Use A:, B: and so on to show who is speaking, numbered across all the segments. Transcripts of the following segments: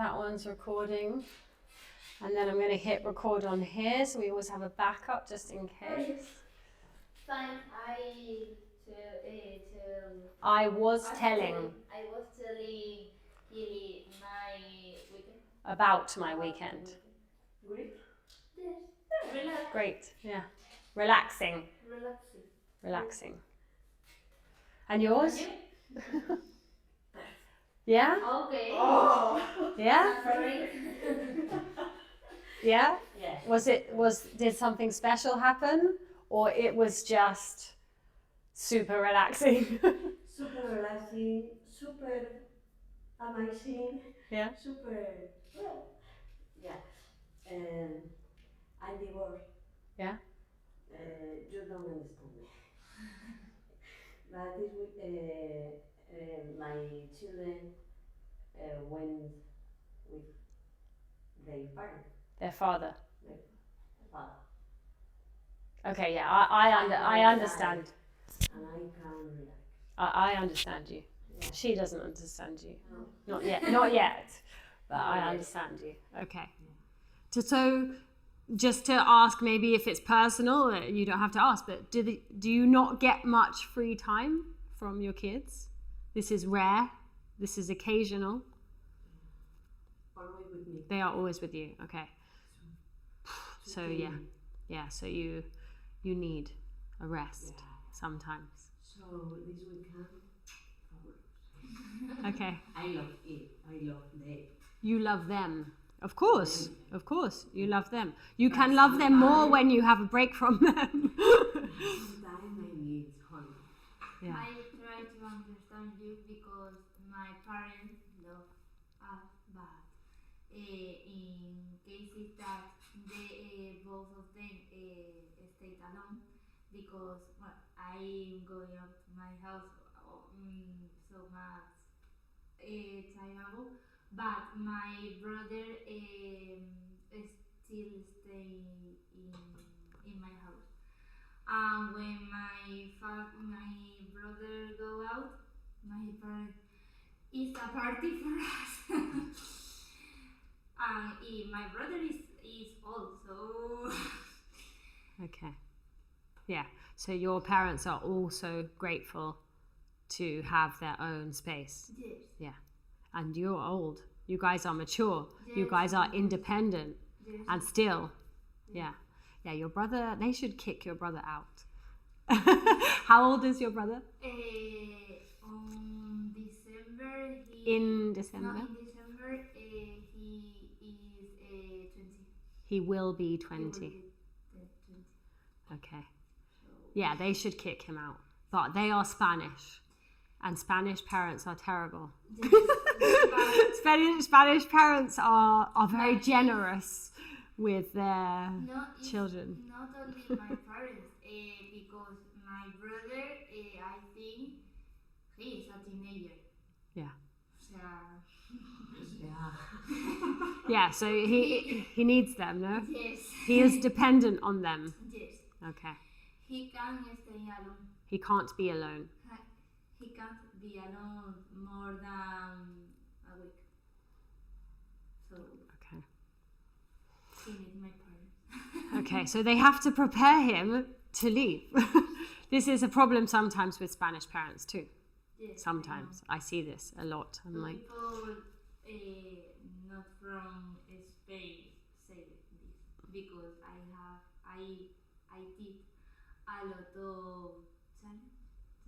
A: that one's recording. And then I'm going to hit record on here, so we always have a backup just in case.
B: Fine,
A: I was telling
B: Hilly my weekend.
A: about my weekend.
B: Great. Yes. Relax.
A: Great, yeah. Relaxing.
B: Relaxing.
A: And yours?
B: And you?
A: Yeah?
B: Okay.
C: Oh.
A: Yeah?
B: Sorry.
A: Yeah?
B: Yes.
A: Did something special happen? Or it was just super relaxing?
C: Super relaxing, super amazing.
A: Yeah?
C: Super, well, yeah. I'm divorced.
A: Yeah?
C: You don't understand me. But this week, my children went with their parents,
A: Their father.
C: their father.
A: Okay, yeah, I understand.
C: And I can relax.
A: I understand you.
C: Yeah.
A: She doesn't understand you.
C: No.
A: Not yet. But
C: Not
A: I
C: yet.
A: understand you. Okay. So, just to ask, maybe if it's personal, you don't have to ask, but do you not get much free time from your kids? This is rare. This is occasional.
C: Always with me.
A: They are always with you. Okay. So yeah. So you need a rest sometimes.
C: So this weekend,
A: Okay.
C: I love it. I love them.
A: You love them. Of course. You love them. You can love them more when you have a break from them.
C: Sometimes I need home.
A: Yeah.
B: I try to understand you because my parents love us, but in cases that they both of them stayed alone because I'm going up to my house so much time ago, but my brother still stay in my house. And when my brother go out, my parents is a party for us. And my brother is old, so
A: Okay. Yeah. So your parents are also grateful to have their own space.
B: yes.
A: Yeah. And you're old. You guys are mature. You
B: Yes.
A: guys are independent.
B: Yes.
A: And still. Yeah. Yeah, your brother, they should kick your brother out. How old is your brother?
B: On December
A: In December?
B: No, in December he is 20.
A: He will be
B: He will
A: 20.
B: be 20.
A: Okay.
B: So
A: Yeah, they should kick him out. But they are Spanish. And Spanish parents are terrible.
B: yes,
A: Spanish parents are very generous with their
B: it's
A: children.
B: not only my parents, because my brother, I think he is a teenager.
A: Yeah.
B: So
C: Yeah.
A: Yeah, so he needs them, no?
B: yes.
A: He is dependent on them.
B: Yes.
A: Okay.
B: He can stay alone.
A: He can't be alone.
B: He can't be alone more than a week. So
A: Okay.
B: he needs my parents.
A: Okay, so they have to prepare him to leave. This is a problem sometimes with Spanish parents too.
B: Yes,
A: Sometimes. I see this a lot. I'm like,
B: people not from Spain say this because I did a lot of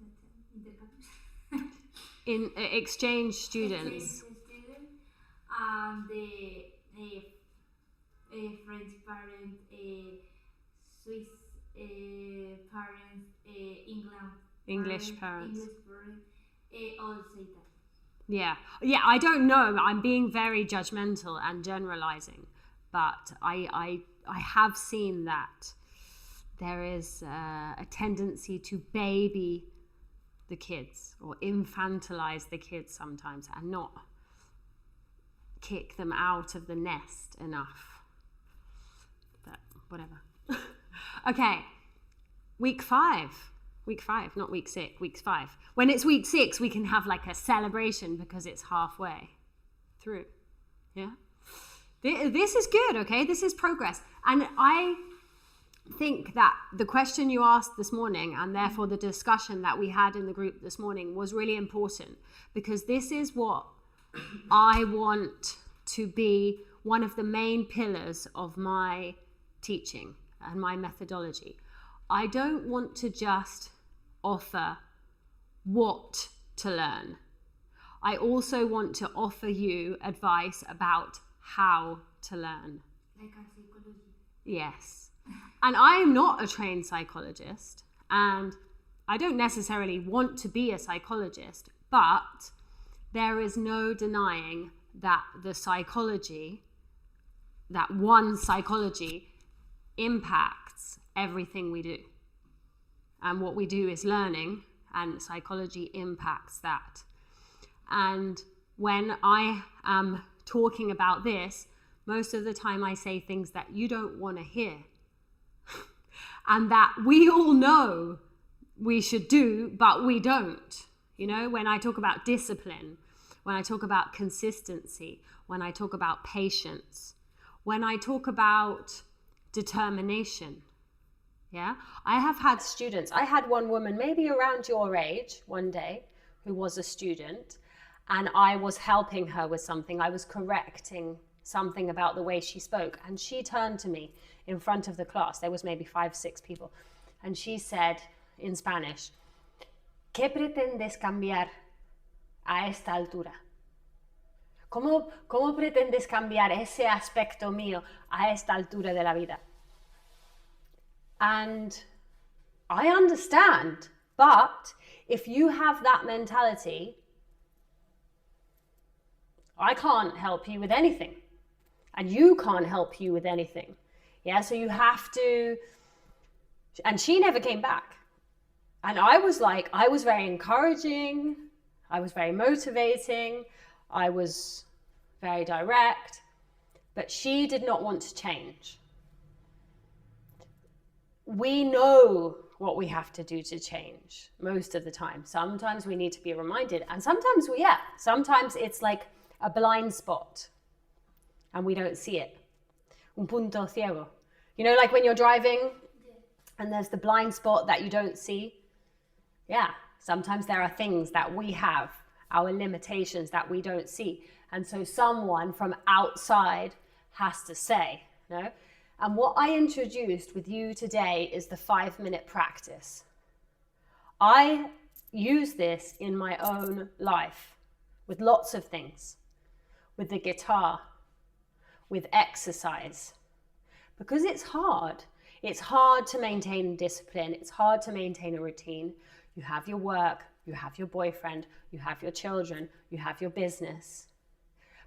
B: intercambios.
A: in exchange students.
B: Students and the French parents, Swiss parents,
A: English parents.
B: All say that.
A: Yeah, I don't know. I'm being very judgmental and generalizing, but I have seen that there is a tendency to baby the kids or infantilize the kids sometimes and not kick them out of the nest enough. But whatever. Okay, week 5, not week 6, week 5. When it's week 6, we can have like a celebration because it's halfway through. Yeah. This is good, okay? This is progress. And I think that the question you asked this morning, and therefore the discussion that we had in the group this morning, was really important, because this is what I want to be one of the main pillars of my teaching and my methodology. I don't want to just offer what to learn. I also want to offer you advice about how to learn.
B: Like a psychology.
A: Yes. And I am not a trained psychologist, and I don't necessarily want to be a psychologist, but there is no denying that the psychology, that one psychology, impacts everything we do. And what we do is learning, and psychology impacts that. And when I am talking about this, most of the time I say things that you don't want to hear. And that we all know we should do, but we don't. You know, when I talk about discipline, when I talk about consistency, when I talk about patience, when I talk about determination. Yeah, I have had students. I had one woman, maybe around your age, one day, who was a student, and I was helping her with something. I was correcting something about the way she spoke, and she turned to me in front of the class. There was maybe 5, 6 people, and she said in Spanish, ¿Qué pretendes cambiar a esta altura? ¿Cómo pretendes cambiar ese aspecto mío a esta altura de la vida? And I understand, but if you have that mentality, I can't help you with anything, and you can't help you with anything. Yeah, so you have to, and she never came back. And I was very encouraging, I was very motivating, I was very direct, but she did not want to change. We know what we have to do to change most of the time. Sometimes we need to be reminded, and sometimes sometimes it's like a blind spot and we don't see it. Un punto ciego. You know, like when you're driving and there's the blind spot that you don't see. Yeah, sometimes there are things that we have, our limitations that we don't see. And so someone from outside has to say, you know? And what I introduced with you today is the 5-minute practice. I use this in my own life with lots of things, with the guitar, with exercise, because it's hard. It's hard to maintain discipline. It's hard to maintain a routine. You have your work, you have your boyfriend, you have your children, you have your business.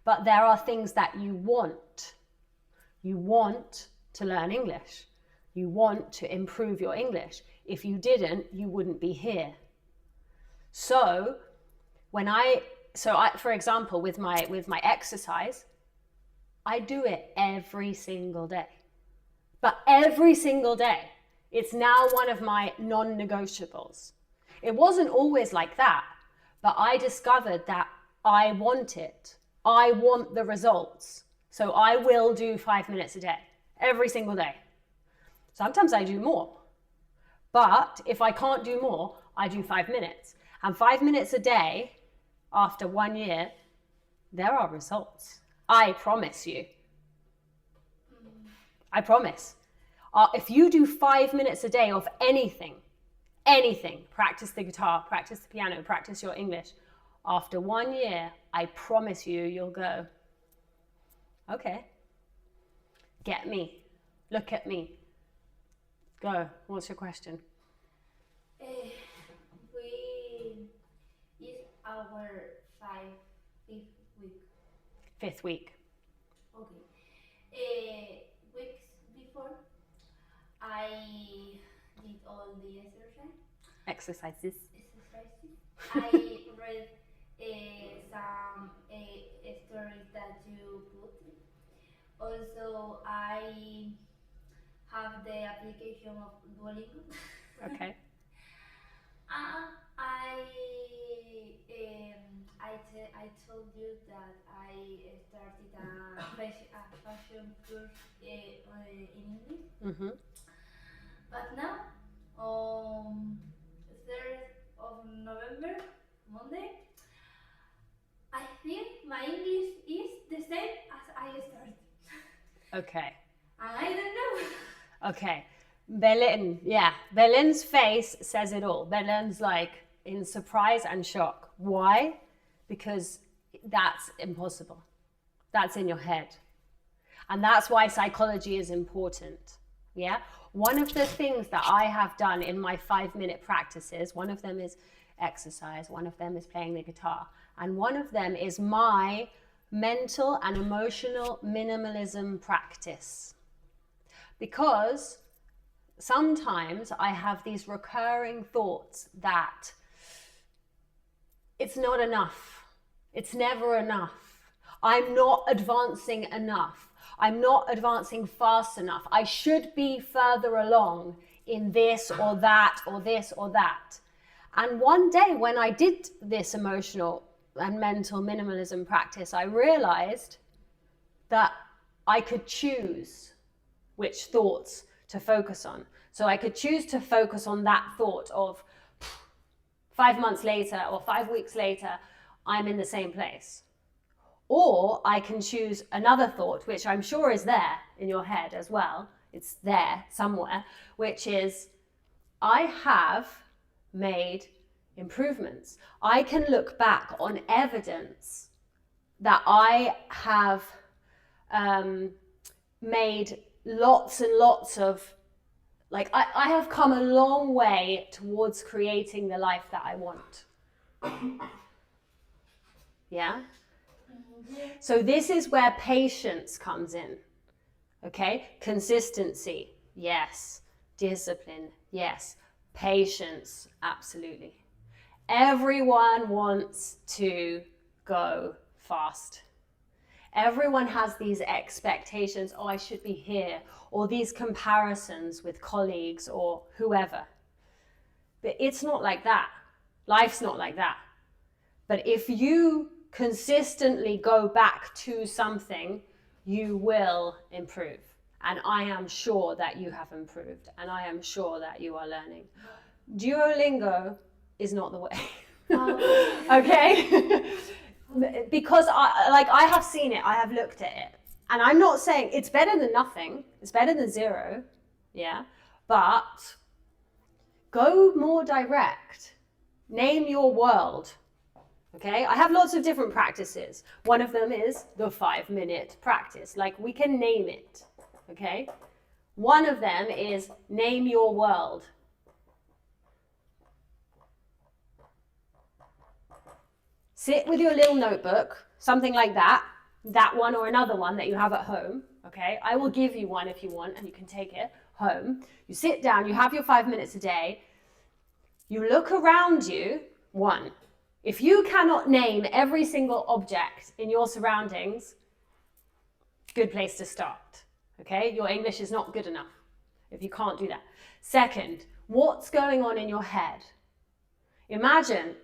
A: But there are things that you want. You want to learn English. You want to improve your English. If you didn't, you wouldn't be here. So for example, with my exercise, I do it every single day. But every single day, it's now one of my non-negotiables. It wasn't always like that, but I discovered that I want it. I want the results. So I will do 5 minutes a day, every single day. Sometimes I do more. But if I can't do more, I do 5 minutes. And 5 minutes a day, after 1 year, there are results. I promise you. I promise. If you do 5 minutes a day of anything, practice the guitar, practice the piano, practice your English, after 1 year, I promise you, you'll go, okay, get me, look at me. Go, what's your question?
B: Is our fifth week.
A: 5th week.
B: Okay. Weeks before, I did all the
A: Exercises.
B: I read some stories that you put. Also, I have the application of Duolingo.
A: Okay.
B: I told you that I started a meditation first in English.
A: Mm-hmm.
B: But now, on 3rd of November, Monday, I think my English is the same as I started.
A: Okay.
B: And I don't know.
A: Okay. Belin's face says it all. Belin's like in surprise and shock. Why? Because that's impossible. That's in your head. And that's why psychology is important. Yeah? One of the things that I have done in my 5-minute practices, one of them is exercise, one of them is playing the guitar, and one of them is my mental and emotional minimalism practice. Because sometimes I have these recurring thoughts that it's not enough. It's never enough. I'm not advancing enough. I'm not advancing fast enough. I should be further along in this or that or this or that. And one day when I did this emotional and mental minimalism practice, I realized that I could choose which thoughts to focus on. So I could choose to focus on that thought of 5 months later or 5 weeks later, I'm in the same place. Or I can choose another thought, which I'm sure is there in your head as well. It's there somewhere, which is, I have made improvements. I can look back on evidence that I have made lots and lots of, like, I have come a long way towards creating the life that I want. Yeah? So this is where patience comes in. Okay? Consistency, yes. Discipline, yes. Patience, absolutely. Everyone wants to go fast. Everyone has these expectations, oh, I should be here, or these comparisons with colleagues or whoever. But it's not like that. Life's not like that. But if you consistently go back to something, you will improve. And I am sure that you have improved, and I am sure that you are learning. Duolingo is not the way. Okay? Because I have seen it, I have looked at it. And I'm not saying it's better than nothing, it's better than zero, yeah? But go more direct. Name your world. Okay, I have lots of different practices. One of them is the 5-minute practice. Like, we can name it. Okay, one of them is name your world. Sit with your little notebook, something like that one or another one that you have at home. Okay, I will give you one if you want, and you can take it home. You sit down, you have your 5 minutes a day. You look around you. One, if you cannot name every single object in your surroundings, good place to start. Okay, your English is not good enough if you can't do that. Second, what's going on in your head? Imagine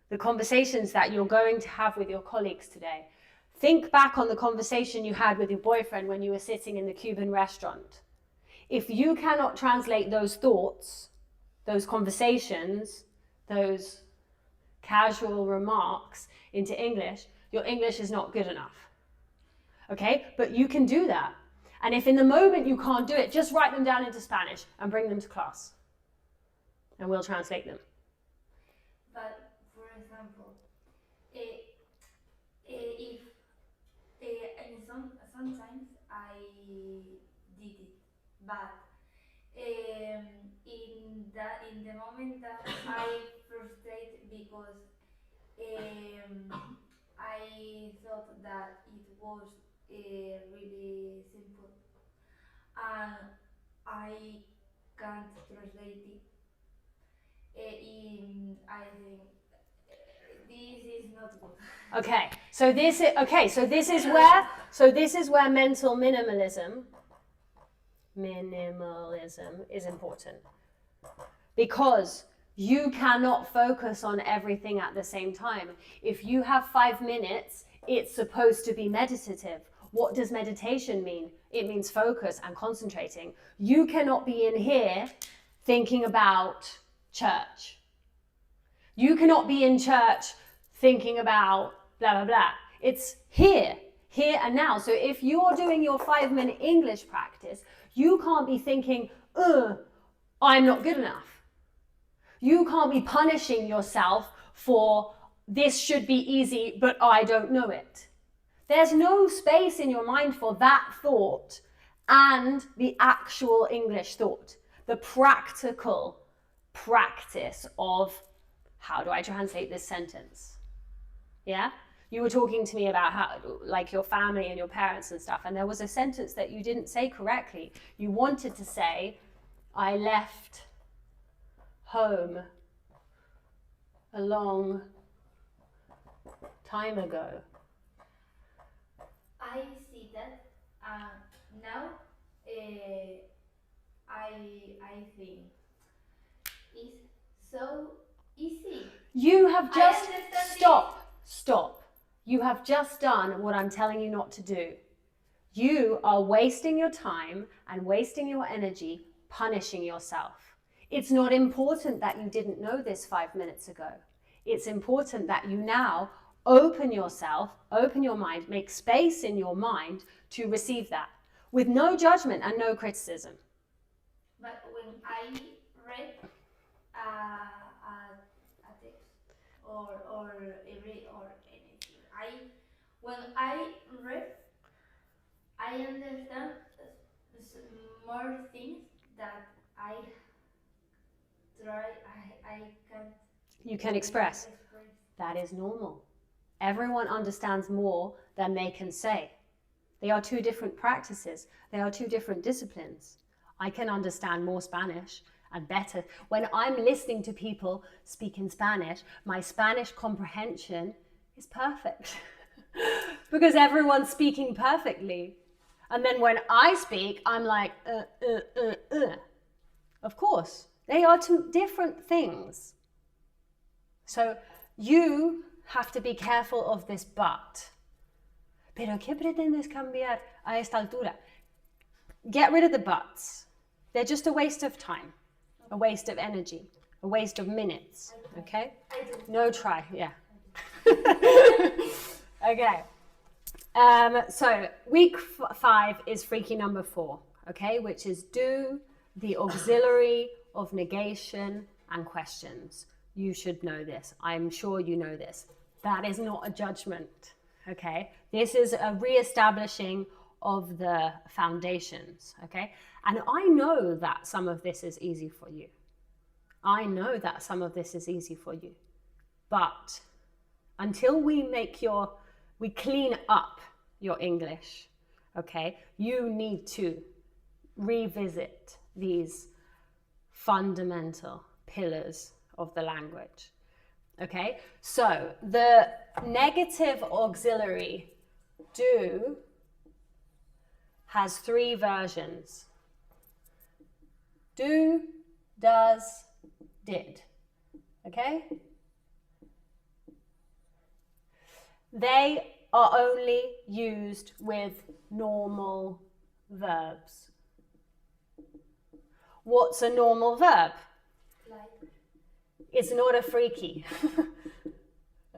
A: the conversations that you're going to have with your colleagues today. Think back on the conversation you had with your boyfriend when you were sitting in the Cuban restaurant. If you cannot translate those thoughts, those conversations, those casual remarks into English, your English is not good enough. Okay, but you can do that. And if in the moment you can't do it, just write them down into Spanish and bring them to class. And we'll translate them.
B: But, for example, sometimes I did it, but in the moment that I frustrated because I thought that it was really simple, and I can't translate it. I think this is not good.
A: Okay, so this is where mental minimalism is important, because you cannot focus on everything at the same time. If you have 5 minutes, it's supposed to be meditative, What does meditation mean? It means focus and concentrating. You cannot be in here thinking about church. You cannot be in church thinking about blah, blah, blah. It's here and now. So if you're doing your 5-minute English practice, you can't be thinking, I'm not good enough. You can't be punishing yourself for this should be easy, but I don't know it. There's no space in your mind for that thought and the actual English thought, the practical practice of how do I translate this sentence? Yeah? You were talking to me about how, like, your family and your parents and stuff, and there was a sentence that you didn't say correctly. You wanted to say, I left home a long time ago.
B: I see that now. I think it's so easy.
A: You have just
B: I understand
A: stop. You have just done what I'm telling you not to do. You are wasting your time and wasting your energy punishing yourself. It's not important that you didn't know this 5 minutes ago. It's important that you now open yourself, open your mind, make space in your mind to receive that with no judgment and no criticism.
B: But when I read a text or anything, when I read, I understand more things that I can't.
A: You can express. That is normal. Everyone understands more than they can say. They are two different practices. They are two different disciplines. I can understand more Spanish and better. When I'm listening to people speak in Spanish, my Spanish comprehension is perfect because everyone's speaking perfectly. And then when I speak, I'm like, Of course, they are two different things. So you have to be careful of this but. Pero ¿qué pretendes cambiar a esta altura? Get rid of the buts. They're just a waste of time, a waste of energy, a waste of minutes, okay? No try, yeah. Okay. So week 5 is freaky number 4, okay? Which is do the auxiliary of negation and questions. You should know this. I'm sure you know this. That is not a judgment, okay? This is a re-establishing of the foundations, okay? And I know that some of this is easy for you. I know that some of this is easy for you. But until we clean up your English, okay, you need to revisit these fundamental pillars of the language. Okay, so the negative auxiliary do has 3 versions. Do, does, did. Okay? They are only used with normal verbs. What's a normal verb?
B: Like.
A: It's not a freaky.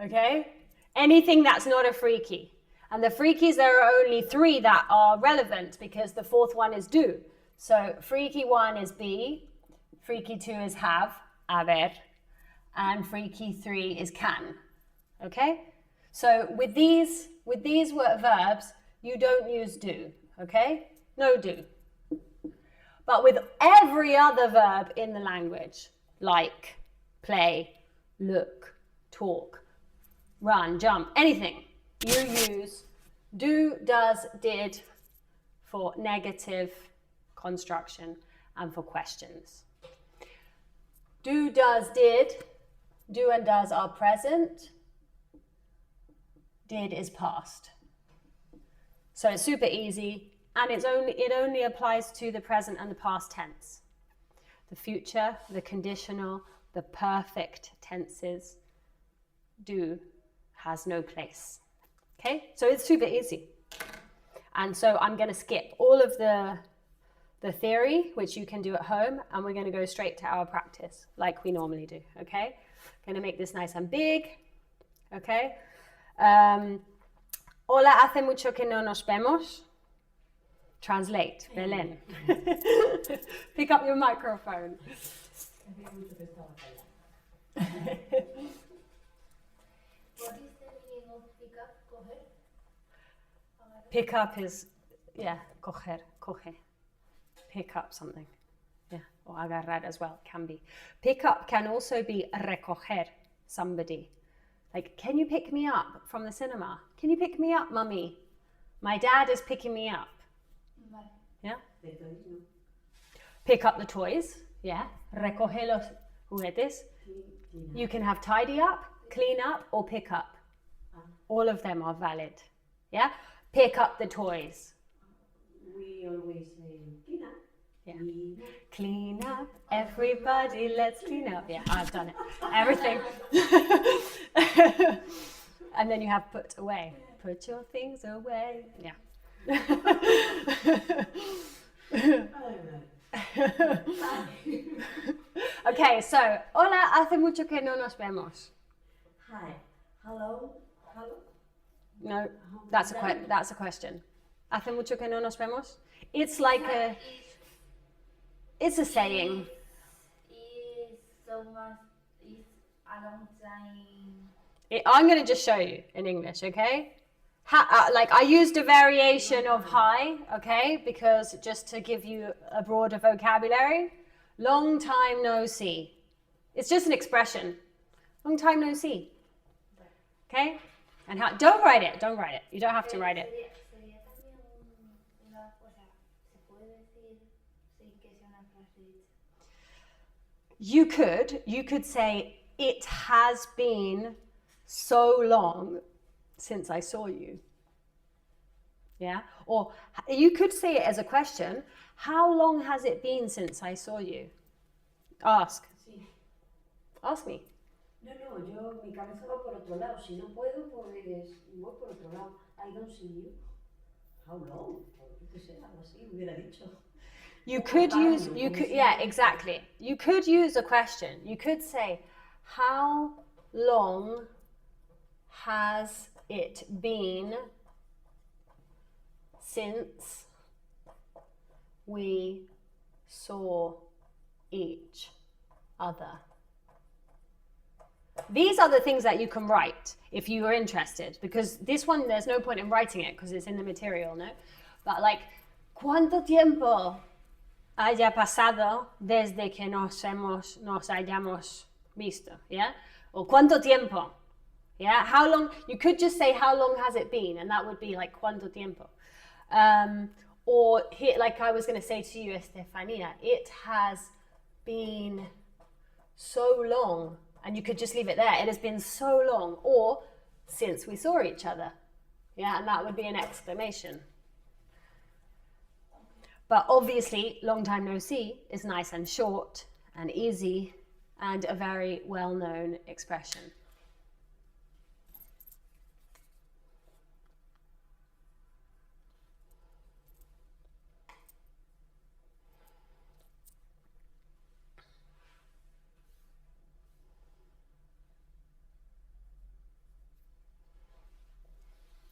A: Okay? Anything that's not a freaky. And the freakies, there are only 3 that are relevant because the 4th one is do. So freaky 1 is be, freaky 2 is have, haber, and freaky 3 is can. Okay? So with these verbs, you don't use do. Okay? No do. But with every other verb in the language, like play, look, talk, run, jump, anything, you use do, does, did for negative construction and for questions. Do, does, did. Do and does are present. Did is past. So it's super easy, and it only applies to the present and the past tense. The future, the conditional, the perfect tenses, do has no place. Okay, so it's super easy. And so I'm going to skip all of the theory, which you can do at home, and we're going to go straight to our practice like we normally do, okay? Going to make this nice and big, okay? Hola, hace mucho que no nos vemos. Translate, Belén. Pick up your microphone.
B: What is the meaning of pick up, coger?
A: Pick up is, yeah, coger, coge. Pick up something. Yeah, or agarrar as well, can be. Pick up can also be recoger somebody. Like, can you pick me up from the cinema? Can you pick me up, mummy? My dad is picking me up.
B: Vale.
A: Yeah?
C: The toys, no.
A: Pick up the toys. Yeah. Recoge los juguetes.
C: Clean
A: You can have tidy up, clean up, or pick up. All of them are valid. Yeah? Pick up the toys.
C: We always say, clean up.
A: Yeah.
C: Clean up.
A: Clean up, everybody, let's clean up. Yeah, I've done it. Everything. And then you have put away. Put your things away. Yeah. Okay, so, hola, hace mucho que no nos vemos.
C: Hi. Hello. Hello.
A: No, that's a question. Hace mucho que no nos vemos. It's like it's a saying.
B: Is so much, is a long time.
A: I'm going to just show you in English, okay? Like I used a variation of hi, okay? Because just to give you a broader vocabulary. Long time no see. It's just an expression. Long time no see. Okay? And don't write it. Don't write it. You don't have to write it.
B: Sería también una cosa, se puede decir sin que sea una frase dicha.
A: You could say, it has been so long since I saw you. Yeah? Or you could say it as a question. How long has it been since I saw you? Ask.
C: Sí.
A: Ask me.
C: No, mi cabeza va por otro lado. Si no puedo, pues voy por otro lado. I don't see you. How long? Yo qué sé, algo así hubiera dicho.
A: Yeah, exactly. You could use a question. You could say, how long has it been since we saw each other? These are the things that you can write if you are interested, because this one, there's no point in writing it because it's in the material, no? But like, ¿cuánto tiempo haya pasado desde que nos hayamos visto? Yeah? Or ¿cuánto tiempo? Yeah? How long? You could just say, how long has it been? And that would be like, ¿cuánto tiempo? Or here, like I was going to say to you, Estefania, it has been so long. And you could just leave it there. It has been so long. Or since we saw each other. Yeah, and that would be an exclamation. But obviously, long time no see is nice and short and easy and a very well-known expression.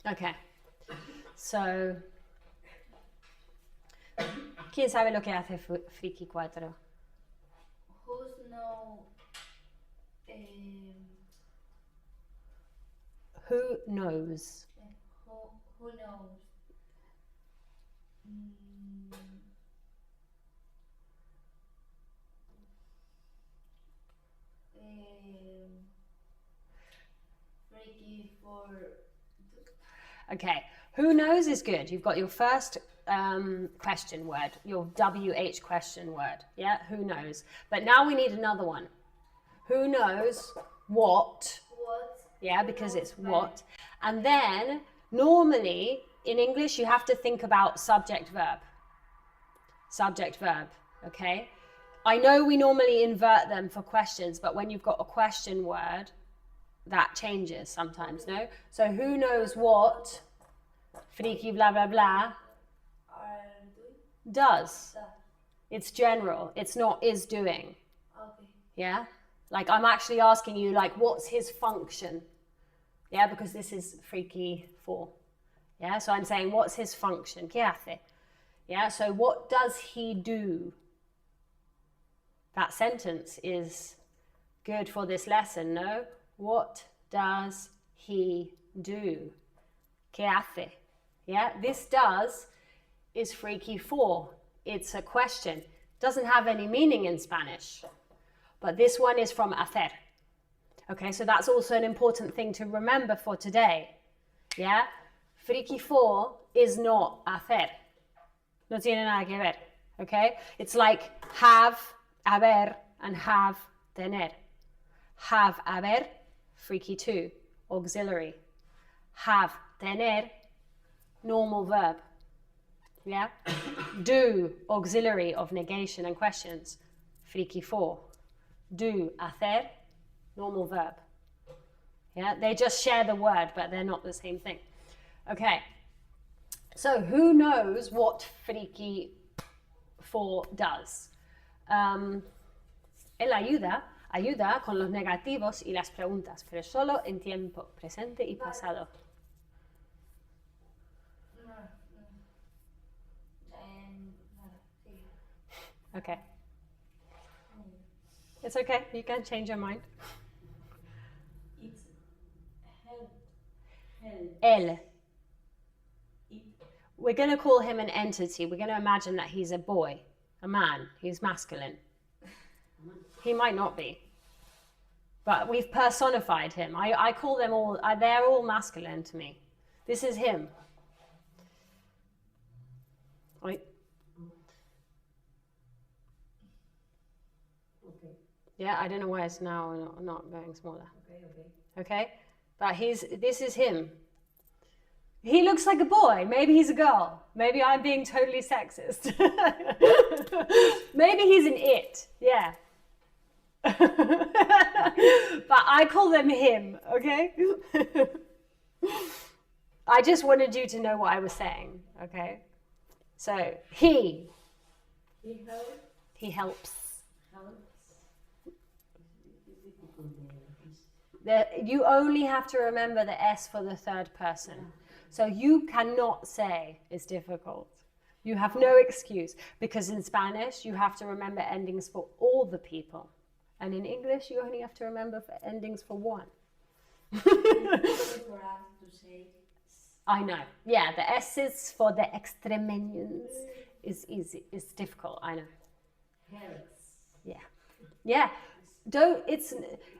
A: Okay, so, ¿quién sabe lo que hace Friki 4?
B: Who's know?
A: Who knows?
B: Who knows? Freaky for.
A: Okay, who knows is good. You've got your first question word, your WH question word. Yeah, who knows? But now we need another one. Who knows what?
B: What?
A: Yeah, because it's what. And then normally in English you have to think about subject verb. Subject verb, okay? I know we normally invert them for questions, but when you've got a question word, that changes sometimes, no? So who knows what Friki blah blah blah
B: Are doing?
A: does.
B: That.
A: It's general. It's not is doing.
B: Okay.
A: Yeah? Like I'm actually asking you like what's his function? Yeah, because this is freaky 4. Yeah, so I'm saying what's his function? ¿Qué hace? Yeah, so what does he do? That sentence is good for this lesson, no? What does he do? ¿Qué hace? Yeah, this does is freaky 4. It's a question. Doesn't have any meaning in Spanish. But this one is from hacer. Okay, so that's also an important thing to remember for today. Yeah? Freaky 4 is not hacer. No tiene nada que ver. Okay? It's like have, haber, and have, tener. Have, haber, freaky 2, auxiliary. Have, tener, normal verb. Yeah? Do, auxiliary of negation and questions. Freaky 4. Do, hacer, normal verb. Yeah? They just share the word, but they're not the same thing. Okay. So who knows what freaky 4 does? Él ayuda con los negativos y las preguntas, pero solo en tiempo presente y pasado.
B: No. Nada. Sí.
A: Okay. It's okay, you can change your mind.
C: It's help. Help.
A: Él.
C: It.
A: We're going to call him an entity. We're going to imagine that he's a boy, a man. He's masculine. He might not be. But we've personified him. I call them all, they're all masculine to me. This is him. Right?
C: Okay.
A: Yeah, I don't know why it's now not going smaller.
C: Okay.
A: Okay? But this is him. He looks like a boy. Maybe he's a girl. Maybe I'm being totally sexist. Maybe he's an it. Yeah. But I call them him, okay? I just wanted you to know what I was saying, okay? So,
C: He helps.
A: he helps. You only have to remember the S for the third person. So you cannot say it's difficult. You have no excuse, because in Spanish you have to remember endings for all the people. And in English you only have to remember endings for one.
C: It's easy for us to say.
A: I know. Yeah, the S is for the extremenians is easy. It's difficult, I know.
C: Helps.
A: Yeah.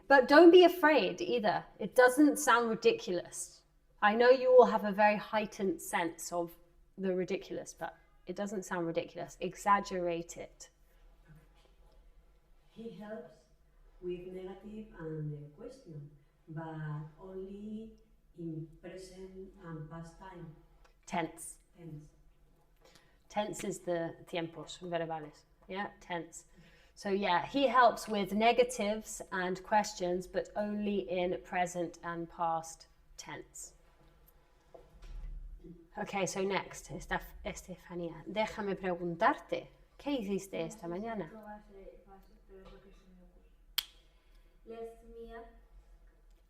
A: But don't be afraid either. It doesn't sound ridiculous. I know you all have a very heightened sense of the ridiculous, but it doesn't sound ridiculous. Exaggerate it.
C: He helps with negative and question, but only in present and past time
A: Tense.
C: tense.
A: Tense is the tiempos verbales. Yeah, tense. So yeah, he helps with negatives and questions, but only in present and past tense. Okay, so next, Estefanía. Déjame preguntarte, ¿qué hiciste esta mañana?
B: Esto va a ser fácil, pero es lo que se me ocurre.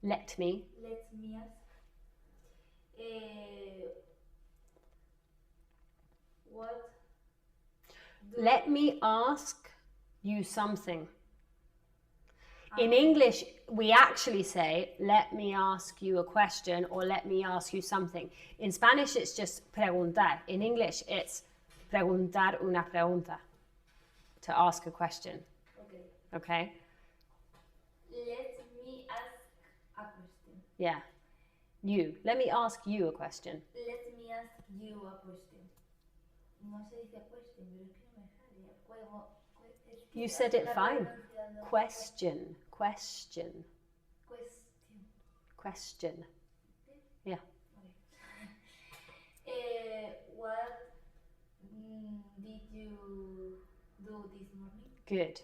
A: Let me.
B: Let me ask. What?
A: Let me ask you something. In English, we actually say, let me ask you a question or let me ask you something. In Spanish, it's just preguntar. In English, it's preguntar una pregunta, to ask a question.
B: Okay.
A: Okay?
B: Let me ask a question.
A: Yeah. You. Let me ask you a question.
B: Let me ask you a question. No se dice question, pero es que no me sale. Juego.
A: You said it fine. Question.
B: Question.
A: Yeah.
B: What did you do this morning?
A: Good.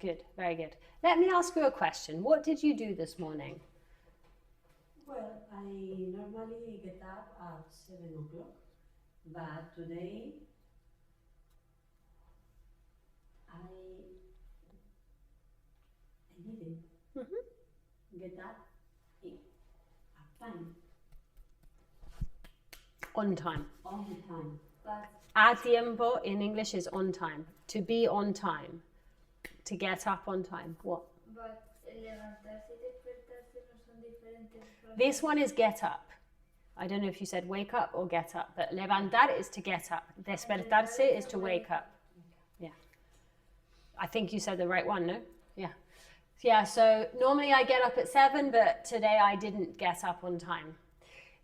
A: Good. Very good. Let me ask you a question. What did you do this morning?
C: Well, I normally get up at 7 o'clock, but today I didn't get up at time,
A: On time.
C: all the time.
B: But
A: A tiempo in English is on time. To be on time. To get up on time. What?
B: but levantarse y despertarse no son diferentes frases.
A: This one is get up. I don't know if you said wake up or get up, but levantar is to get up. Despertarse is to wake up. Yeah. I think you said the right one, no? Yeah. Yeah, so normally I get up at 7, but today I didn't get up on time.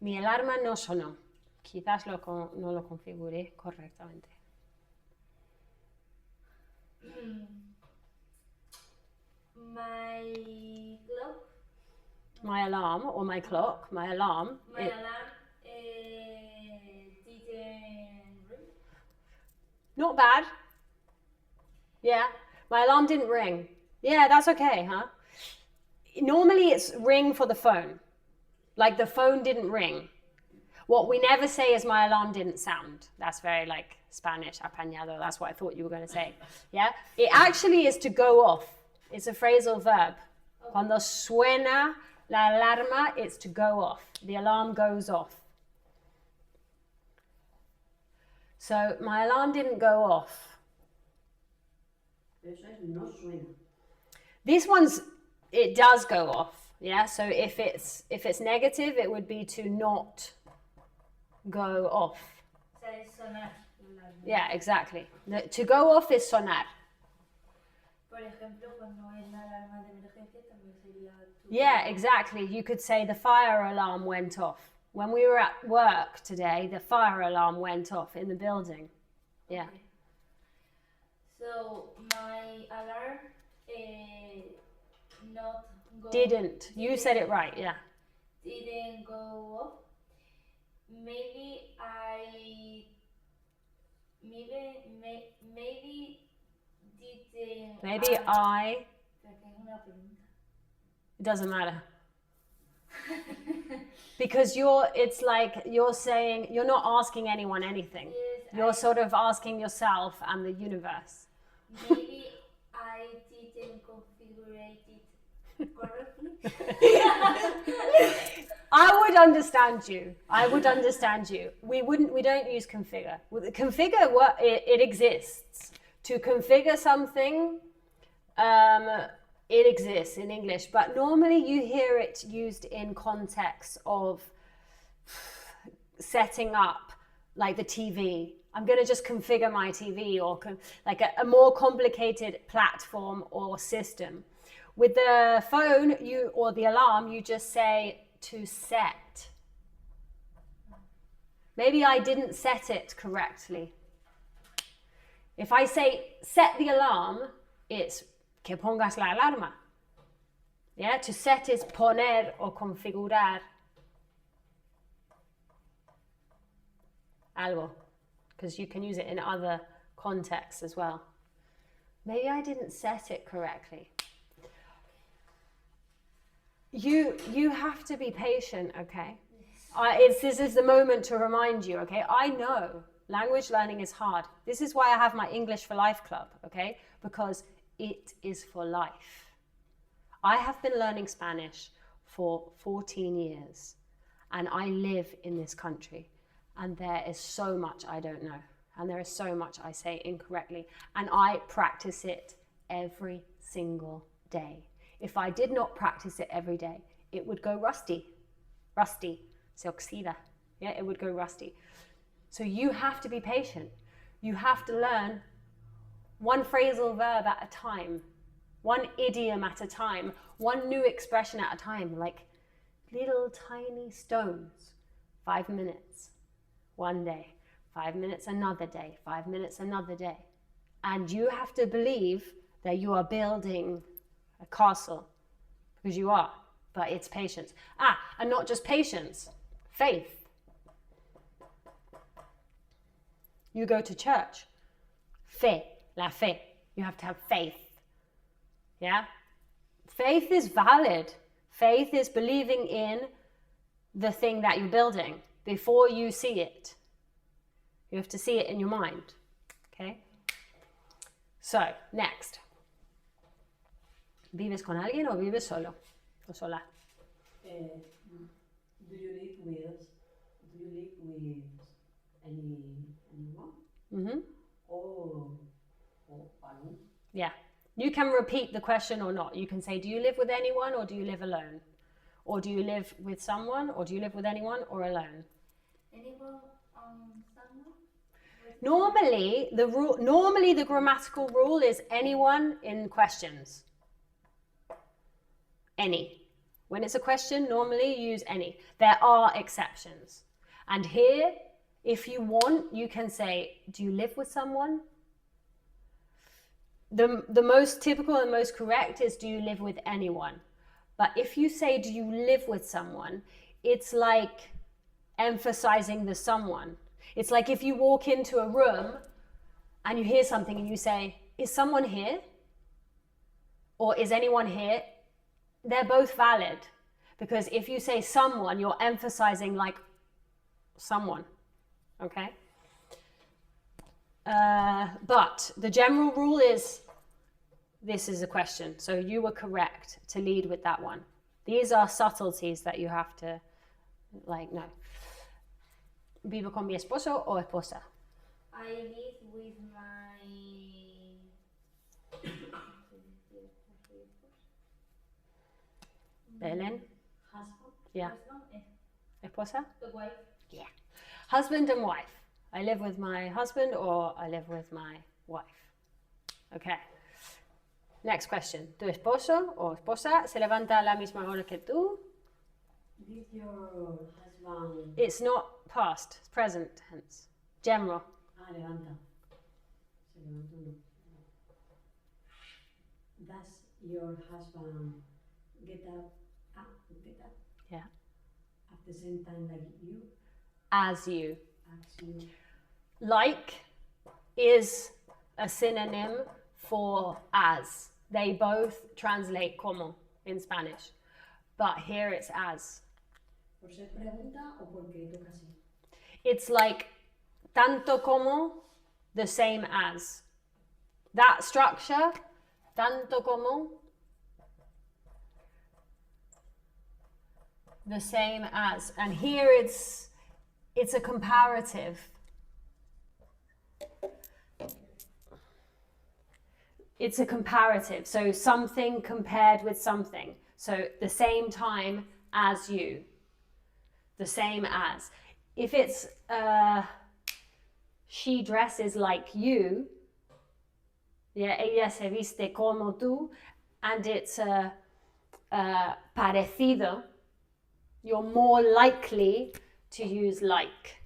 A: Mi alarma no sonó. Quizás no lo configuré correctamente.
B: My clock,
A: My alarm or my clock, my alarm.
B: my alarm didn't ring.
A: Not bad. Yeah, my alarm didn't ring. Yeah, that's okay, huh? Normally it's ring for the phone. Like the phone didn't ring. What we never say is my alarm didn't sound. That's very like Spanish, apañado. That's what I thought you were going to say. Yeah? It actually is to go off. It's a phrasal verb. Cuando suena la alarma, it's to go off. The alarm goes off. So my alarm didn't go off.
C: Eso es no suena.
A: This one's, it does go off. Yeah, so if it's negative, it would be to not go off.
B: O sea, es sonar la alarma.
A: Yeah, exactly. To go off is sonar.
B: Por ejemplo, cuando es la alarma de emergencia también sería tu...
A: Yeah, exactly. You could say the fire alarm went off. When we were at work today, the fire alarm went off in the building. Yeah.
B: Okay. So my alarm not go...
A: Didn't. You said it right, yeah.
B: Didn't go off. Maybe didn't...
A: Maybe I...
B: Porque es una pregunta.
A: It doesn't matter. Because it's like you're saying, you're not asking anyone anything.
B: Yes,
A: You're sort of asking yourself and the universe.
B: maybe I didn't configure it correctly.
A: I would understand you. I would understand you. We don't use configure. Configure, it exists. To configure something, it exists in English, but normally you hear it used in context of setting up, like the TV. I'm going to just configure my TV, or like a more complicated platform or system. With the phone, or the alarm, you just say to set. Maybe I didn't set it correctly. If I say set the alarm, it's que pongas la alarma. Yeah, to set is poner or configurar algo, because you can use it in other contexts as well. Maybe I didn't set it correctly. You have to be patient, okay? This is the moment to remind you, okay? I know language learning is hard. This is why I have my English for Life Club, okay? Because it is for life. I have been learning Spanish for 14 years, and I live in this country, and there is so much I don't know, and there is so much I say incorrectly, and I practice it every single day. If I did not practice it every day, it would go rusty. Rusty, se oxida. Yeah, it would go rusty. So you have to be patient. You have to learn one phrasal verb at a time, one idiom at a time, one new expression at a time, like little tiny stones. 5 minutes, one day, 5 minutes, another day, 5 minutes, another day. And you have to believe that you are building a castle, because you are, but it's patience. And not just patience, faith. You go to church, fe, la fe. You have to have faith. Yeah? Faith is valid. Faith is believing in the thing that you're building before you see it. You have to see it in your mind. Okay? So, next. ¿Vives con alguien o vives solo? O sola?
C: Do you live with anyone?
A: Mm-hmm.
C: Or alone?
A: Yeah. You can repeat the question or not. You can say, do you live with anyone or do you live alone? Or do you live with someone or do you live with anyone or alone?
B: Anyone someone?
A: Normally, the grammatical rule is anyone in questions. Any. When it's a question, normally you use any. There are exceptions. And here, if you want, you can say, do you live with someone? The most typical and most correct is, do you live with anyone? But if you say, do you live with someone, it's like emphasizing the someone. It's like if you walk into a room and you hear something and you say, is someone here? Or is anyone here? They're both valid. Because if you say someone, you're emphasizing like someone. Okay? But the general rule is, this is a question. So you were correct to lead with that one. These are subtleties that you have to know. ¿Vivo con mi esposo o esposa?
B: I live with my
A: Belén?
C: Husband?
A: Yeah.
B: husband,
A: Esposa?
B: the wife.
A: Yeah. Husband and wife. I live with my husband or I live with my wife. Okay. Next question. ¿Tu esposo o esposa se levanta a la misma hora que tú?
C: Did your husband...
A: It's not past, it's present tense. General.
C: levanta. Se levantó, no. Does your husband get up?
A: Yeah.
C: At the same time like you?
A: As you.
C: As you?
A: Like is a synonym for as. They both translate como in Spanish. But here it's as.
C: ¿Por ser pregunta o porque toca así?
A: It's like tanto como, the same as. That structure, tanto como, the same as. And here it's a comparative. It's a comparative. So something compared with something. So the same time as you. The same as. If it's she dresses like you, yeah, ella se viste como tú, and it's parecido, you're more likely to use like.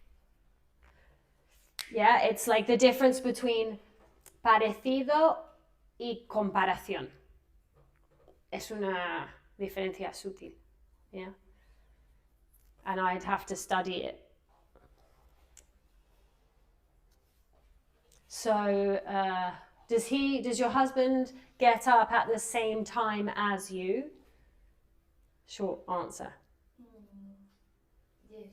A: Yeah, it's like the difference between parecido y comparación. Es una diferencia sutil. Yeah. And I'd have to study it. So, does your husband get up at the same time as you? Short answer.
B: Yes.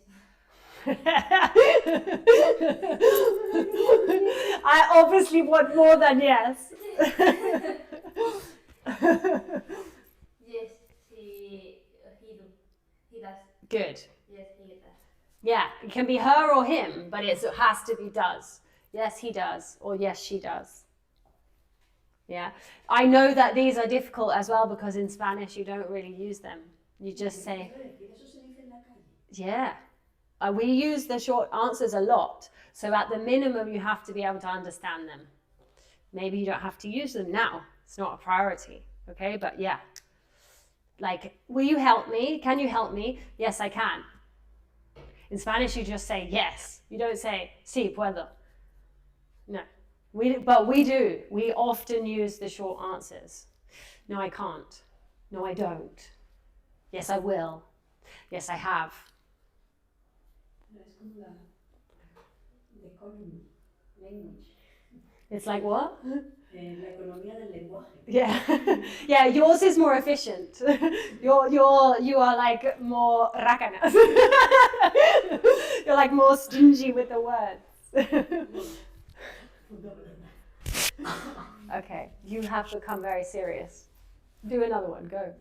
A: I obviously want more than yes.
B: Yes, he does.
A: Good.
B: Yes, he does.
A: Yeah, it can be her or him, but it has to be does. Yes, he does, or yes, she does. Yeah, I know that these are difficult as well because in Spanish you don't really use them. You just say, yeah. We use the short answers a lot, so at the minimum you have to be able to understand them. Maybe you don't have to use them now. It's not a priority, okay? But yeah. Like, will you help me? Can you help me? Yes, I can. In Spanish, you just say yes. You don't say, sí, puedo. No. But we do. We often use the short answers. No, I can't. No, I don't. Yes, I will. Yes, I have.
C: The common language.
A: It's like what?
C: La economía del lenguaje.
A: Yeah, yeah. Yours is more efficient. You are like more rakanas. You're like more stingy with the words. Okay, you have become very serious. Do another one. Go.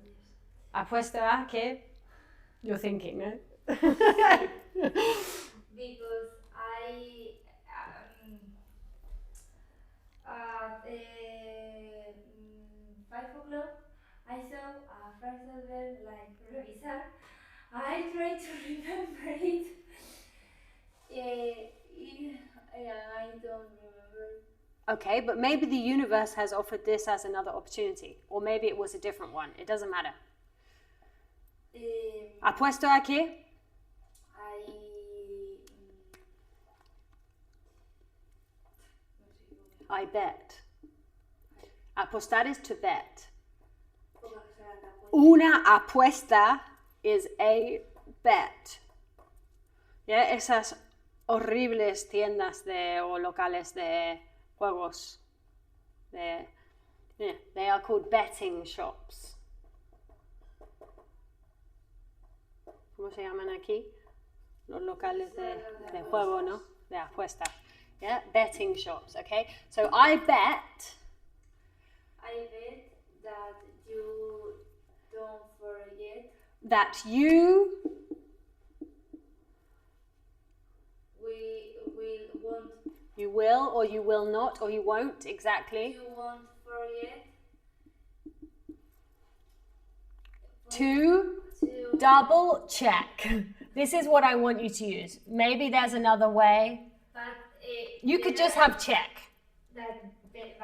A: Apuesto a que you're thinking, no?
B: Because I at 5 o'clock I saw a phrasal verb like revisar. I try to remember it. I don't remember.
A: Okay, but maybe the universe has offered this as another opportunity, or maybe it was a different one. It doesn't matter. Apuesto a que I bet. Apostar is to bet. Una apuesta is a bet. Yeah, esas horribles tiendas o locales de juegos. They are called betting shops. ¿Cómo se llaman aquí? Los locales de juego, ¿no? De apuesta. Yeah, betting shops, okay? So I bet
B: that you don't forget
A: that you you will or you will not or you won't, exactly.
B: You won't forget
A: to double check. This is what I want you to use. Maybe there's another way.
B: But
A: You could just have check.
B: But there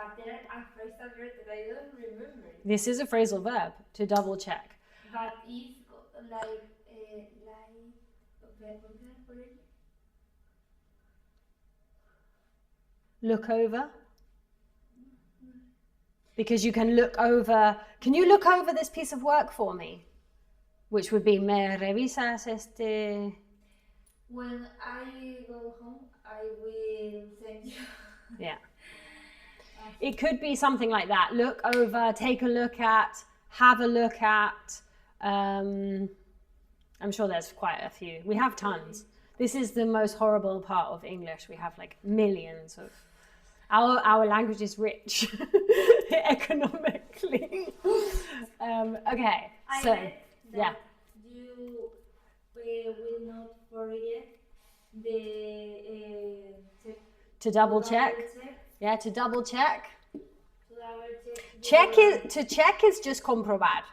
B: are a phrasal verb that I don't remember.
A: This is a phrasal verb, to double check.
B: But it's like
A: Look over. Because you can look over. Can you look over this piece of work for me? Which would be, ¿me revisas este?
B: When I go home, I will send you.
A: Yeah. It could be something like that. Look over, take a look at, have a look at. I'm sure there's quite a few. We have tons. This is the most horrible part of English. We have like millions of. Our language is rich economically. Okay, so yeah.
B: You will not forget the
A: To double check. Yeah, to double check.
B: Check
A: To check is just comprobar.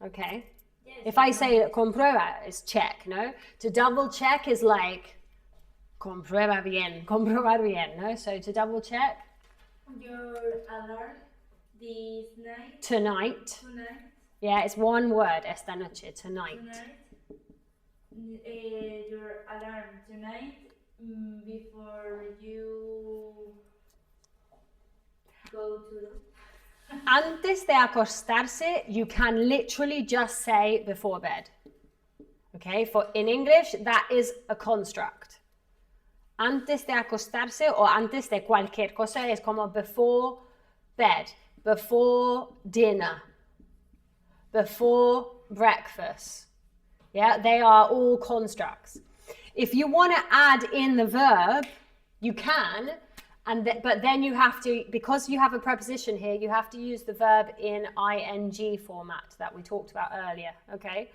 A: Okay.
B: Yes,
A: If I say comprueba, it's check, no? To double check is like comprueba bien, comprobar bien, no? So to double check.
B: Your alarm this night.
A: Tonight.
B: Tonight.
A: Yeah, it's one word, esta noche, tonight.
B: Your alarm tonight before you go to.
A: Antes de acostarse, you can literally just say before bed. Okay, for in English, that is a construct. Antes de acostarse o antes de cualquier cosa es como before bed, before dinner, before breakfast. Yeah, they are all constructs. If you want to add in the verb, you can, but then you have to, because you have a preposition here, you have to use the verb in ing format that we talked about earlier, okay?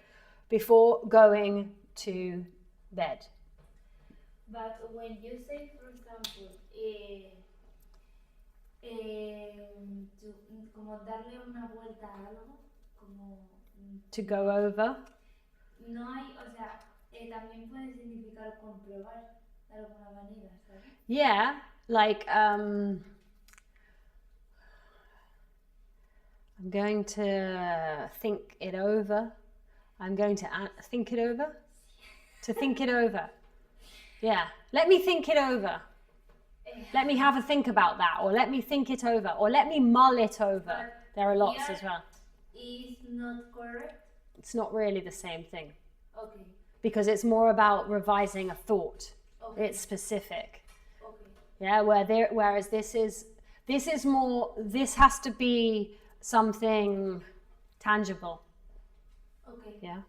A: Before going to bed.
B: But when you say, for example, como darle una vuelta a algo, como
A: to go over.
B: No hay, o sea, también puede significar comprobar de alguna manera, ¿sabes?
A: Yeah, like I'm going to think it over. I'm going to think it over. To think it over. Yeah, let me think it over. Let me have a think about that, or let me think it over, or let me mull it over. There are lots as well.
B: Is not correct.
A: It's not really the same thing.
B: Okay.
A: Because it's more about revising a thought.
B: Okay.
A: It's specific.
B: Okay.
A: Yeah, whereas this is more, this has to be something tangible.
B: Okay.
A: Yeah.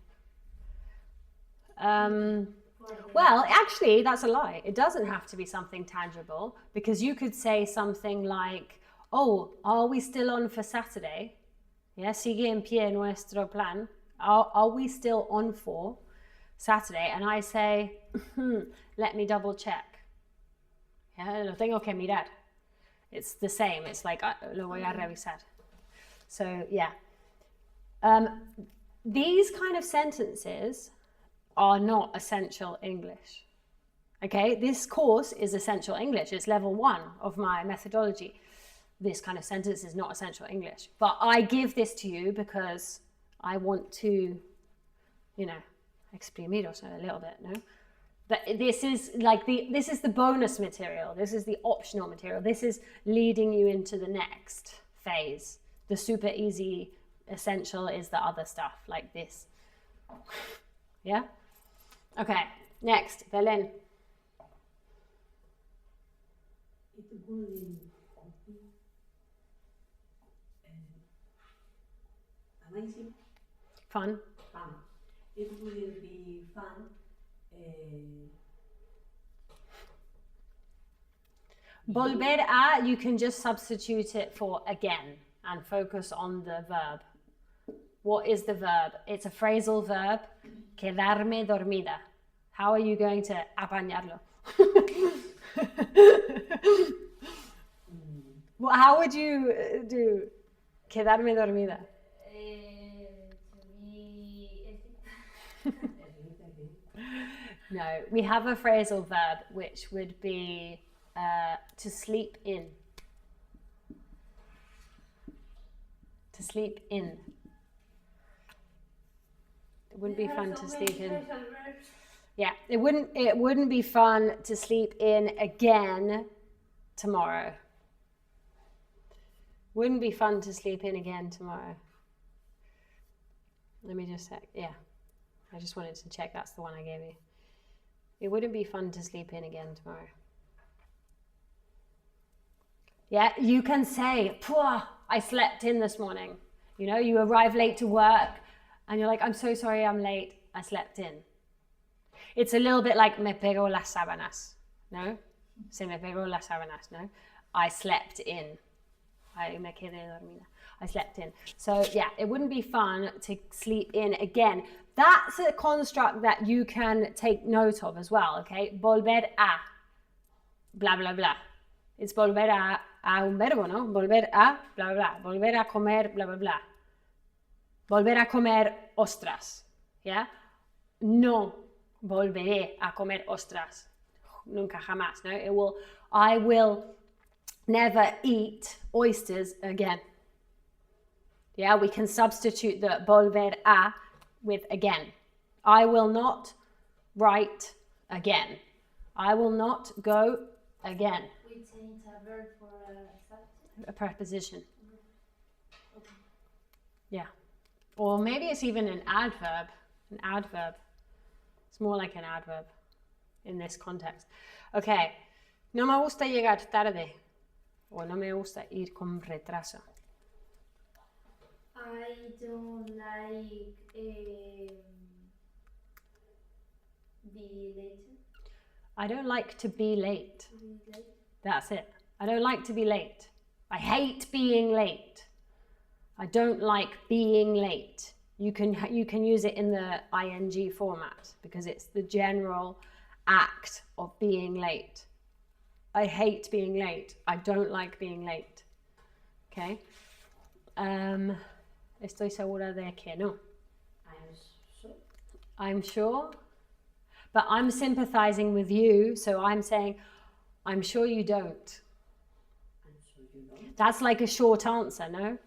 A: Well, actually, that's a lie. It doesn't have to be something tangible, because you could say something like, oh, are we still on for Saturday? Yeah, sigue en pie nuestro plan. Are we still on for Saturday? And I say, let me double check. Yeah, lo tengo que mirar. It's the same. It's like, lo voy a revisar. So, yeah. These kind of sentences are not essential English. Okay, this course is essential English. It's level 1 of my methodology. This kind of sentence is not essential English. But I give this to you because I want to, exprimiros a little bit, no? But this is this is the bonus material. This is the optional material. This is leading you into the next phase. The super easy essential is the other stuff, like this. Yeah? Okay, next, Belén.
C: It wouldn't amazing.
A: Fun.
C: Fun. It wouldn't be fun.
A: Volver a, you can just substitute it for again and focus on the verb. What is the verb? It's a phrasal verb. Quedarme dormida. How are you going to apañarlo? Well, how would you do quedarme dormida? No, we have a phrasal verb which would be to sleep in. To sleep in. It wouldn't be fun to sleep in. Yeah, it wouldn't be fun to sleep in again tomorrow. Wouldn't be fun to sleep in again tomorrow. Let me just check. Yeah, I just wanted to check that's the one I gave you. It wouldn't be fun to sleep in again tomorrow. Yeah, you can say, I slept in this morning. You arrive late to work and you're like, I'm so sorry I'm late. I slept in. It's a little bit like me pego las sábanas. No? Se me pegó las sábanas. No? I slept in. I me quedé dormida. I slept in. So yeah, it wouldn't be fun to sleep in again. That's a construct that you can take note of as well, okay? Volver a, blah, blah, blah. It's volver a un verbo, no? Volver a, blah, blah. Volver a comer, blah, blah, blah. Volver a comer ostras, yeah? No volveré a comer ostras. Nunca jamás, no? I will never eat oysters again. Yeah, we can substitute the volver a with again. I will not write again. I will not go again.
B: We change a verb for a subject.
A: A preposition. Okay. Yeah. Or maybe it's even an adverb. An adverb. It's more like an adverb in this context. Okay. No me gusta llegar tarde. O no me gusta ir con retraso.
B: I don't like be late.
A: I don't like to be late.
B: Be late.
A: That's it. I don't like to be late. I hate being late. I don't like being late. You can use it in the ing format because it's the general act of being late. I hate being late. I don't like being late. Okay? Estoy segura de que no. I'm sure. But I'm sympathizing with you, so I'm saying, I'm sure you don't. That's like a short answer, no?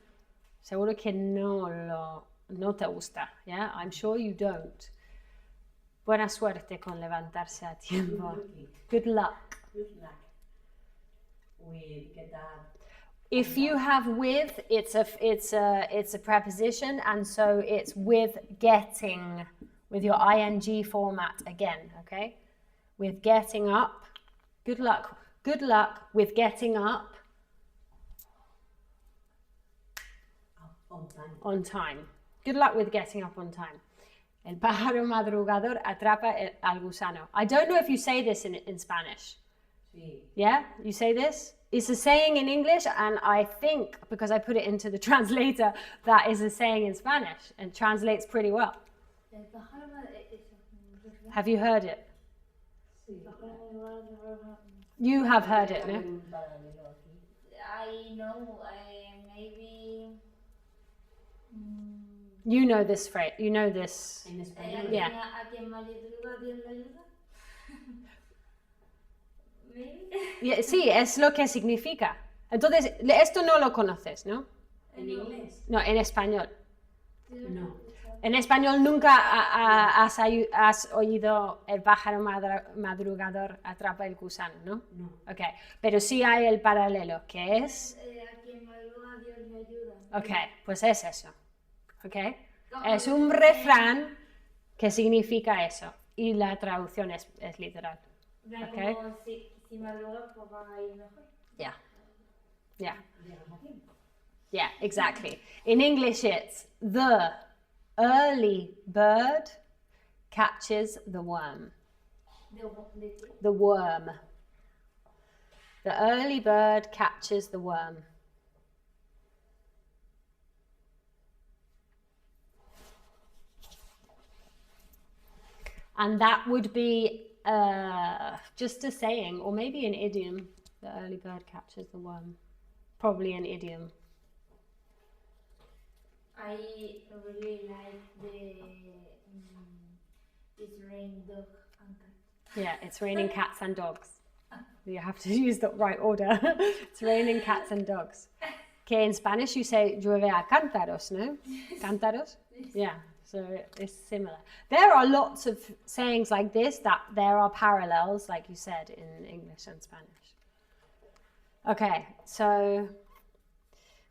A: Seguro que no te gusta, yeah? I'm sure you don't. Buena suerte con levantarse a tiempo. Good luck.
C: Good luck. We get that.
A: If you have with, it's a preposition, and so it's with getting, with your ing format again, okay? With getting up. Good luck Good luck with getting up
C: On time.
A: on time. Good luck with getting up on time. El pájaro madrugador atrapa al gusano. I don't know if you say this in Spanish.
C: Sí.
A: Yeah, you say this? It's a saying in English, and I think, because I put it into the translator, that is a saying in Spanish and translates pretty well.
B: El pájaro
A: Have you heard it?
C: Sí.
A: You have heard it, no?
C: Un paralelo aquí.
B: I know, maybe.
A: You know this phrase. You know this.
C: En español.
A: Yeah.
B: A quien madruga, Dios le ayuda. Maybe.
A: Yeah, sí, es lo que significa. Entonces, esto no lo conoces, ¿no?
C: ¿En inglés?
A: No, en español.
C: No.
A: En español nunca has oído el pájaro madrugador atrapa el gusano, ¿no?
C: No.
A: Ok, pero sí hay el paralelo, que es...
B: A quien madruga, Dios le ayuda.
A: Ok, pues es eso. Ok, es un refrán que significa eso y la traducción es literal. Okay.
B: Como si madruga, pues va a ir mejor.
A: Yeah. Yeah.
C: Llegas a tiempo.
A: Yeah, exactly. In English, it's the early bird catches the worm. The worm. The early bird catches the worm. And that would be just a saying, or maybe an idiom. The early bird catches the worm. Probably an idiom.
B: I really like this rain dog and cat.
A: Yeah, it's raining cats and dogs. You have to use the right order. It's raining cats and dogs. Okay, in Spanish you say llueve a cántaros, no? Cántaros? Yeah, so it's similar. There are lots of sayings like this that there are parallels, like you said, in English and Spanish. Okay, so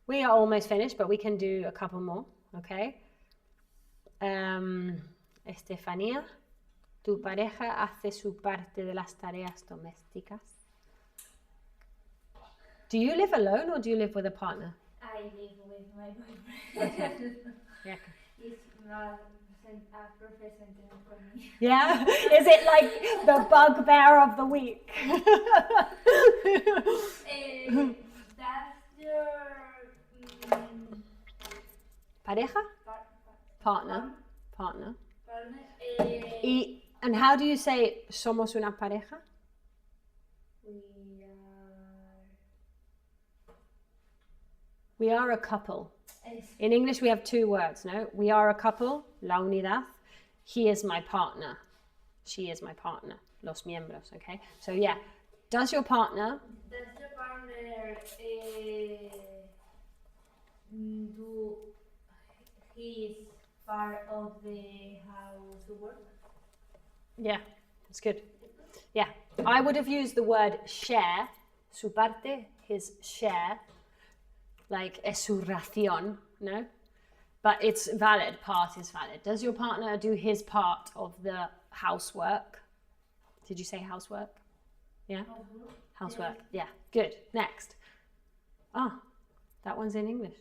A: we are almost finished, but we can do a couple more, okay? Estefanía, ¿tu pareja hace su parte de las tareas domésticas? Do you live alone or do you live with a partner?
B: I live with my boyfriend.
A: Yeah.
B: He's a professor for me.
A: Yeah? Is it like the bugbear of the week?
B: That's your
A: Pareja? Partner.
B: partner.
A: And how do you say somos una pareja? We are a couple. In English, we have two words, no? We are a couple, la unidad. He is my partner. She is my partner. Los miembros, okay? So yeah, does your partner...
B: Does your partner do his part of the housework?
A: Yeah, that's good. Yeah, I would have used the word share, su parte, his share, like es su ración, no? But it's valid, part is valid. Does your partner do his part of the housework? Did you say housework? Yeah? Housework, yeah, good. Next. Oh, that one's in English.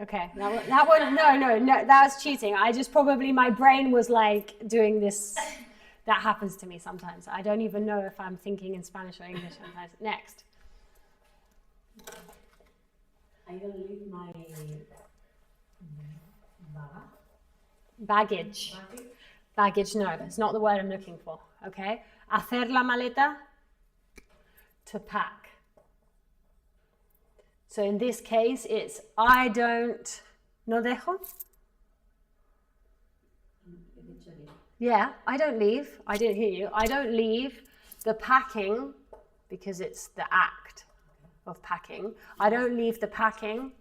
A: Okay, that one, no, that was cheating. I just probably, my brain was like doing this. That happens to me sometimes. I don't even know if I'm thinking in Spanish or English sometimes. Next.
C: I don't leave my
A: Baggage. Baggage, no, it's not the word I'm looking for. Okay. Hacer la maleta, to pack. So in this case, it's I don't, no dejo? Yeah, I don't leave. I didn't hear you. I don't leave the packing because it's the act of packing. I don't leave the packing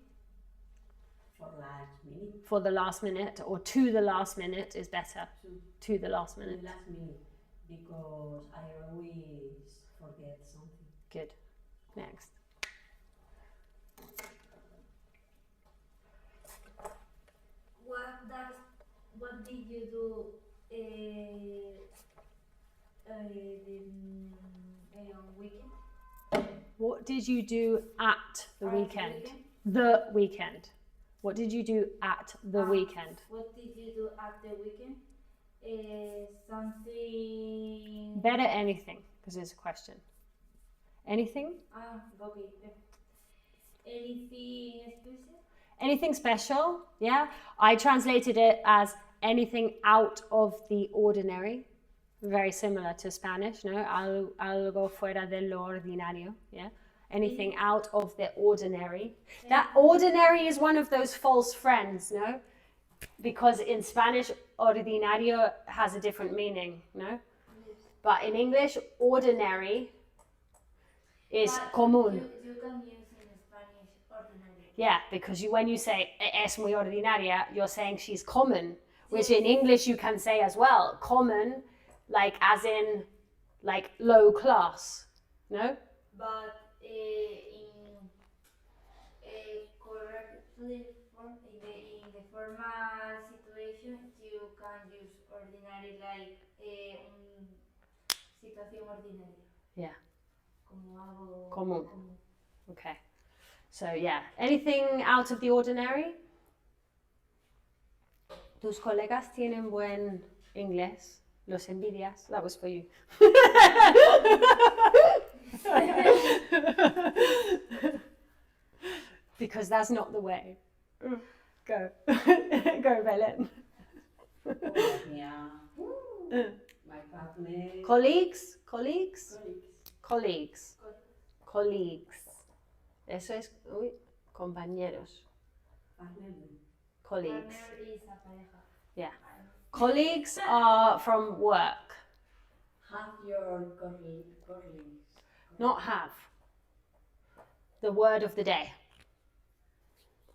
A: for the last minute, or to the last minute is better. To the last minute.
C: Last minute, because I always forget something.
A: Good. Next.
B: What did you do on weekend.
A: What did you do at the
B: At the
A: weekend?
B: weekend?
A: The weekend. What did you do at the weekend?
B: What did you do at the weekend? Something.
A: Better anything, because it's a question. Anything?
B: Okay. Anything special?
A: Anything special? Yeah. I translated it as anything out of the ordinary. Very similar to Spanish, no? Algo fuera de lo ordinario. Yeah. Anything out of the ordinary. That ordinary is one of those false friends, no? Because in Spanish, ordinario has a different meaning, no? But in English, ordinary is
B: But
A: común.
B: You can use in Spanish ordinary.
A: Yeah, because when you say es muy ordinaria, you're saying she's common, which in English you can say as well. Common, like as in like low class, no?
B: But in correctly in the formal situation, you can use ordinary like situación ordinaria.
A: Yeah.
B: Como algo
A: Común. Okay. So yeah, anything out of the ordinary? ¿Tus colegas tienen buen inglés? ¿Los envidias? That was for you. Because that's not the way. Go. Go, Belen.
C: Yeah. My partner.
A: Colleagues? Colleagues?
C: Colleagues.
A: Colleagues. Colleagues. Eso es, compañeros.
C: Partner.
A: Colleagues.
B: Partner is a pareja.
A: Yeah. Colleagues are from work.
C: Have your colleagues.
A: Not have. The word of the day.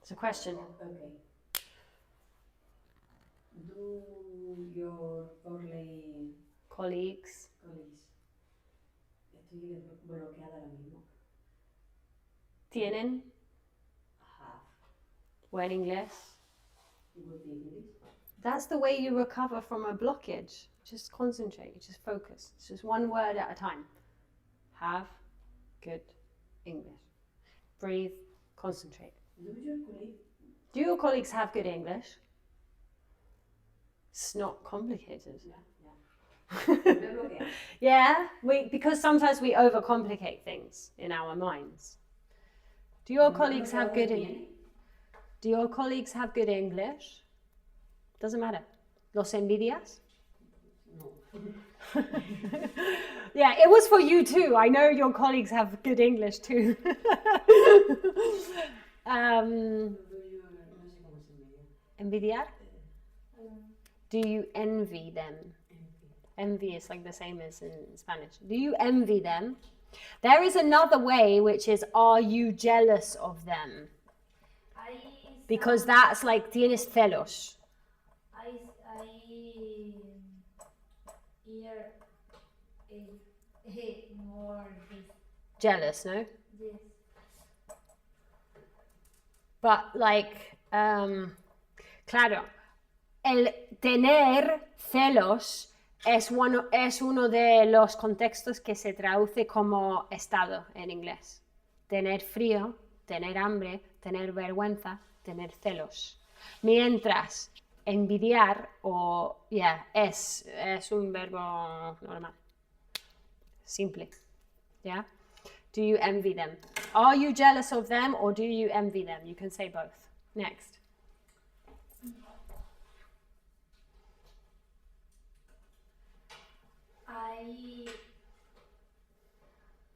A: It's a question.
C: Okay. Do your
A: Colleagues.
C: Estoy bloqueada ahora mismo.
A: Tienen
C: Have
A: buen inglés.
C: good English.
A: That's the way you recover from a blockage. Just concentrate, just focus. It's just one word at a time. Have good English. Breathe, concentrate. Do your colleagues have good English? It's not complicated. Yeah, because sometimes we overcomplicate things in our minds. Do your colleagues have good Do your colleagues have good English? Doesn't matter. ¿Los envidias?
C: No.
A: Yeah, it was for you too. I know your colleagues have good English too. Envidiar? Do you envy them? Envy is like the same as in Spanish. Do you envy them? There is another way, which is, are you jealous of them? Because that's like, tienes celos.
B: I hear more this.
A: Jealous, no?
B: Yes.
A: But like, claro, el tener celos es uno de los contextos que se traduce como estado en inglés. Tener frío, tener hambre, tener vergüenza, tener celos. Mientras envidiar es un verbo normal. Simple. Yeah? Do you envy them? Are you jealous of them or do you envy them? You can say both. Next.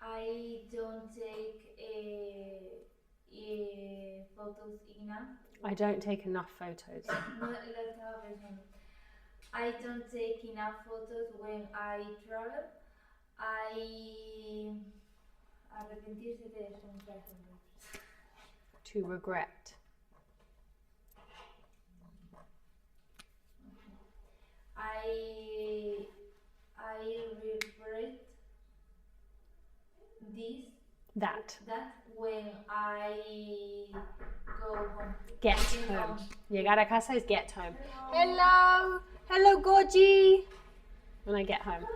B: I don't take photos enough.
A: I don't take enough photos.
B: I don't take enough photos when I travel. Arrepentirse de eso, por ejemplo.
A: To regret.
B: I regret that when I go home.
A: Get home. Llegar a casa is get home. Hello. Hello, Goji. When I get home.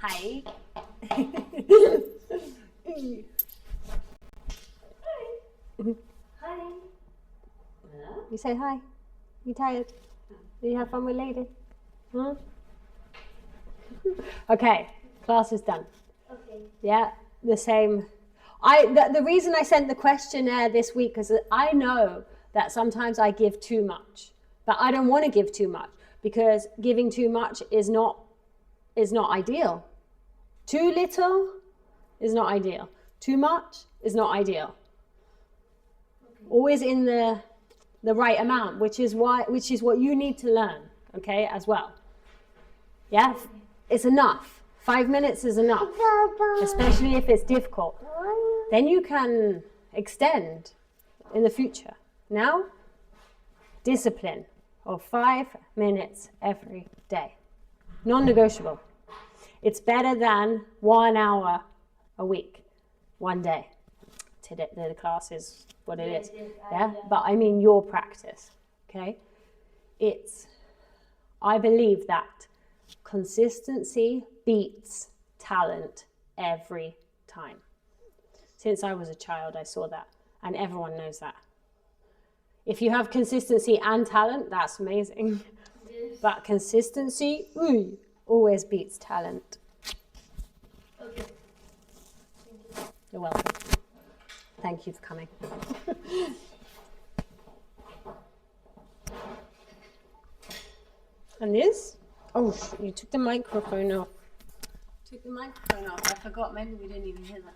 A: Hi.
B: Hi.
A: You say hi. You tired? Did you have fun with Lady? Huh? Okay, class is done.
B: Okay.
A: Yeah, the same. The reason I sent the questionnaire this week is that I know that sometimes I give too much, but I don't want to give too much because giving too much is not ideal. Too little is not ideal. Too much is not ideal.
B: Okay.
A: Always in the right amount, which is what you need to learn, okay, as well. Yeah, it's enough. 5 minutes is enough, especially if it's difficult. Then you can extend in the future. Now, discipline of 5 minutes every day. Non-negotiable. It's better than 1 hour a week, one day. Today, the class is what it is. Yeah, but I mean your practice, okay? I believe that consistency beats talent every time. Since I was a child, I saw that, and everyone knows that. If you have consistency and talent, that's amazing.
B: Yes.
A: But consistency, always beats talent.
B: Okay.
A: You're welcome. Thank you for coming. And this? Oh, you took the microphone off. I forgot. Maybe we didn't even hear that.